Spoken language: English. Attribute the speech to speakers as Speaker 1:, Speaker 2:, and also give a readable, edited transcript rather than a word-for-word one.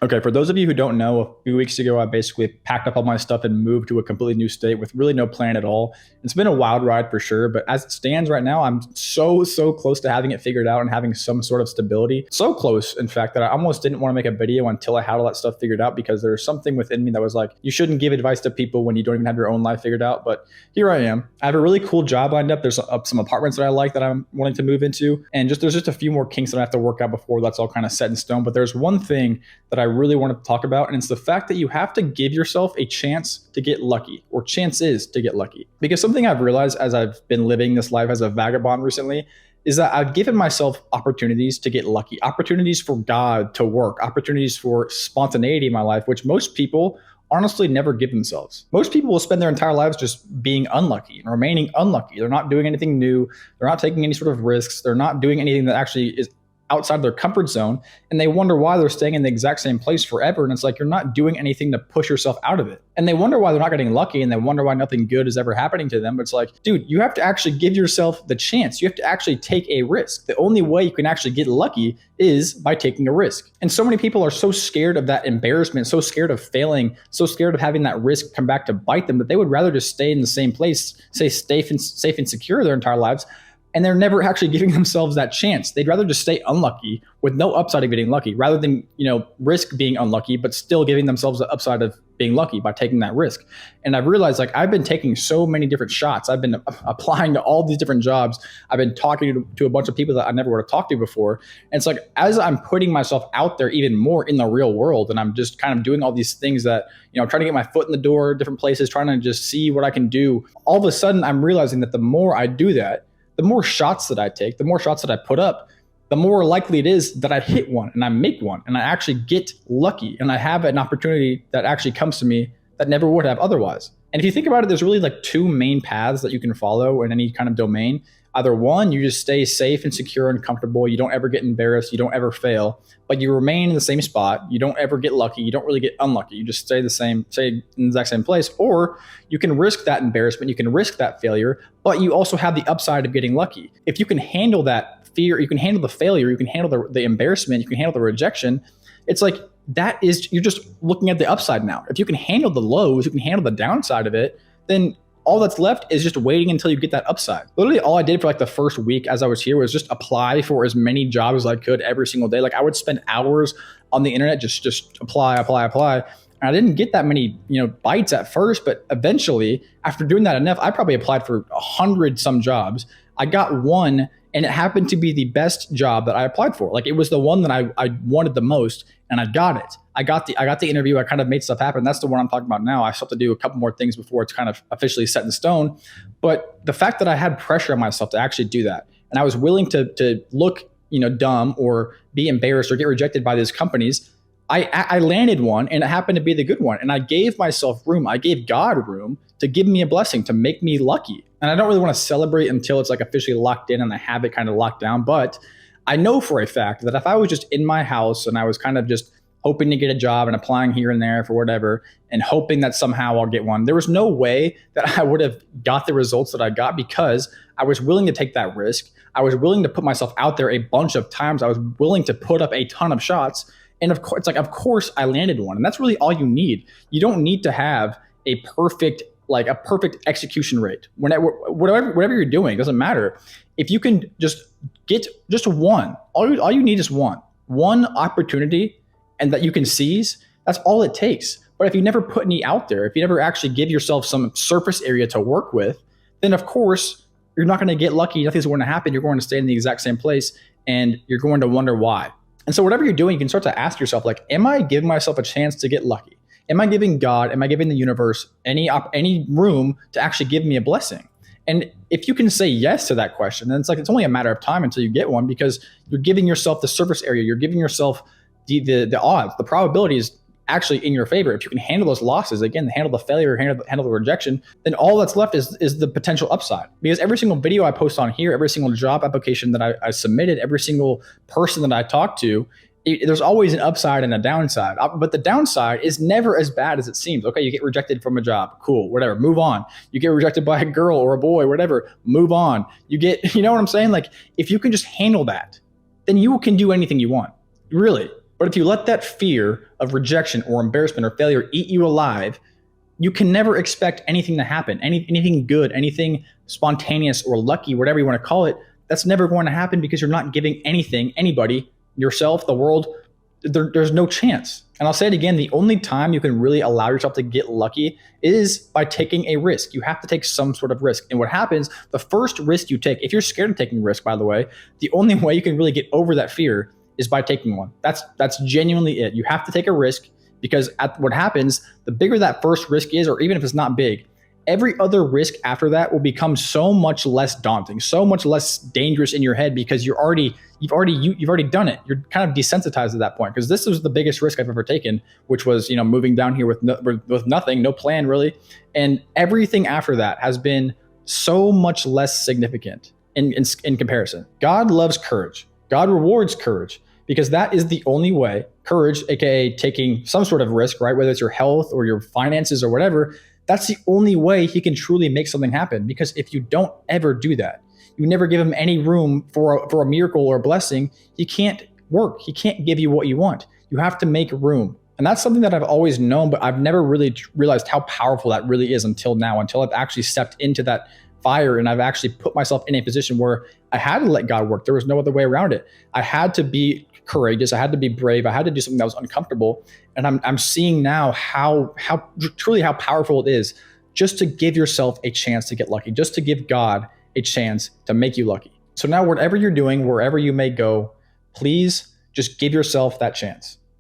Speaker 1: Okay, for those of you who don't know, a few weeks ago, I basically packed up all my stuff and moved to a completely new state with really no plan at all. It's been a wild ride for sure, but as it stands right now, I'm so close to having it figured out and having some sort of stability. So close, in fact, that I almost didn't want to make a video until I had all that stuff figured out because there's something within me that was like, you shouldn't give advice to people when you don't even have your own life figured out. But here I am. I have a really cool job lined up. There's some apartments that I like that I'm wanting to move into, and there's just a few more kinks that I have to work out before that's all kind of set in stone. But there's one thing that I really want to talk about, and it's the fact that you have to give yourself a chance to get lucky, or chances to get lucky. Because something I've realized as I've been living this life as a vagabond recently is that I've given myself opportunities to get lucky, opportunities for God to work, opportunities for spontaneity in my life, which most people honestly never give themselves. Most people will spend their entire lives just being unlucky and remaining unlucky. They're not doing anything new. They're not taking any sort of risks. They're not doing anything that actually is outside their comfort zone, and they wonder why they're staying in the exact same place forever. And it's like, you're not doing anything to push yourself out of it. And they wonder why they're not getting lucky, and they wonder why nothing good is ever happening to them. But it's like, dude, you have to actually give yourself the chance. You have to actually take a risk. The only way you can actually get lucky is by taking a risk. And so many people are so scared of that embarrassment, so scared of failing, so scared of having that risk come back to bite them, that they would rather just stay in the same place, say safe and secure their entire lives, and they're never actually giving themselves that chance. They'd rather just stay unlucky with no upside of getting lucky, rather than, risk being unlucky, but still giving themselves the upside of being lucky by taking that risk. And I've realized, like, I've been taking so many different shots. I've been applying to all these different jobs. I've been talking to a bunch of people that I never would have talked to before. And it's like, as I'm putting myself out there even more in the real world, and I'm just kind of doing all these things that, trying to get my foot in the door, different places, trying to just see what I can do. All of a sudden, I'm realizing that the more I do that, the more shots that I take, the more shots that I put up, the more likely it is that I hit one and I make one and I actually get lucky and I have an opportunity that actually comes to me that never would have otherwise. And if you think about it, there's really like two main paths that you can follow in any kind of domain. Either one, you just stay safe and secure and comfortable. You don't ever get embarrassed. You don't ever fail, but you remain in the same spot. You don't ever get lucky. You don't really get unlucky. You just stay in the exact same place. Or you can risk that embarrassment. You can risk that failure, but you also have the upside of getting lucky. If you can handle that fear, you can handle the failure, you can handle the embarrassment, you can handle the rejection. It's like, you're just looking at the upside now. If you can handle the lows, you can handle the downside of it, then all that's left is just waiting until you get that upside. Literally all I did for like the first week as I was here was just apply for as many jobs as I could every single day. Like, I would spend hours on the internet, just apply. And I didn't get that many, bites at first, but eventually after doing that enough, I probably applied for 100 some jobs. I got one, and it happened to be the best job that I applied for. Like, it was the one that I wanted the most, and I got it. I got the interview. I kind of made stuff happen. That's the one I'm talking about now. I still have to do a couple more things before it's kind of officially set in stone. But the fact that I had pressure on myself to actually do that, and I was willing to look, dumb or be embarrassed or get rejected by these companies, I landed one, and it happened to be the good one. And I gave myself room. I gave God room to give me a blessing, to make me lucky. And I don't really want to celebrate until it's like officially locked in and I have it kind of locked down. But I know for a fact that if I was just in my house and I was kind of just hoping to get a job and applying here and there for whatever, and hoping that somehow I'll get one, there was no way that I would have got the results that I got, because I was willing to take that risk. I was willing to put myself out there a bunch of times. I was willing to put up a ton of shots. And of course I landed one. And that's really all you need. You don't need to have a perfect execution rate. Whatever you're doing, it doesn't matter. If you can just get just one, all you need is one opportunity, and that you can seize, that's all it takes. But if you never put any out there, if you never actually give yourself some surface area to work with, then of course you're not going to get lucky. Nothing's going to happen. You're going to stay in the exact same place, and you're going to wonder why. And so whatever you're doing, you can start to ask yourself, like, am I giving myself a chance to get lucky? Am I giving God, am I giving the universe any room to actually give me a blessing? And if you can say yes to that question, then it's only a matter of time until you get one, because you're giving yourself the surface area. You're giving yourself the odds, the probability is actually in your favor. If you can handle those losses, again, handle the failure, handle the rejection, then all that's left is the potential upside. Because every single video I post on here, every single job application that I submitted, every single person that I talk to, there's always an upside and a downside. But the downside is never as bad as it seems. Okay, you get rejected from a job. Cool, whatever, move on. You get rejected by a girl or a boy, whatever, move on. You get, you know what I'm saying? Like, if you can just handle that, then you can do anything you want. Really. But if you let that fear of rejection or embarrassment or failure eat you alive, you can never expect anything to happen, anything good, anything spontaneous or lucky, whatever you want to call it. That's never going to happen because you're not giving anything, anybody, yourself, the world, there's no chance. And I'll say it again, the only time you can really allow yourself to get lucky is by taking a risk. You have to take some sort of risk. And what happens, the first risk you take, if you're scared of taking risk, by the way, the only way you can really get over that fear is by taking one. That's genuinely it. You have to take a risk, because what happens, the bigger that first risk is, or even if it's not big, every other risk after that will become so much less daunting, so much less dangerous in your head, because you've already done it. You're kind of desensitized at that point. Because this was the biggest risk I've ever taken, which was moving down here with nothing, no plan really, and everything after that has been so much less significant in comparison. God loves courage. God rewards courage, because that is the only way. Courage, aka taking some sort of risk, right? Whether it's your health or your finances or whatever. That's the only way he can truly make something happen. Because if you don't ever do that, you never give him any room for a miracle or a blessing, he can't work. He can't give you what you want. You have to make room. And that's something that I've always known, but I've never really realized how powerful that really is until now, until I've actually stepped into that fire and I've actually put myself in a position where I had to let God work. There was no other way around it. I had to be courageous. I had to be brave. I had to do something that was uncomfortable. And I'm seeing now how truly how powerful it is just to give yourself a chance to get lucky, just to give God a chance to make you lucky. So now whatever you're doing, wherever you may go, please just give yourself that chance.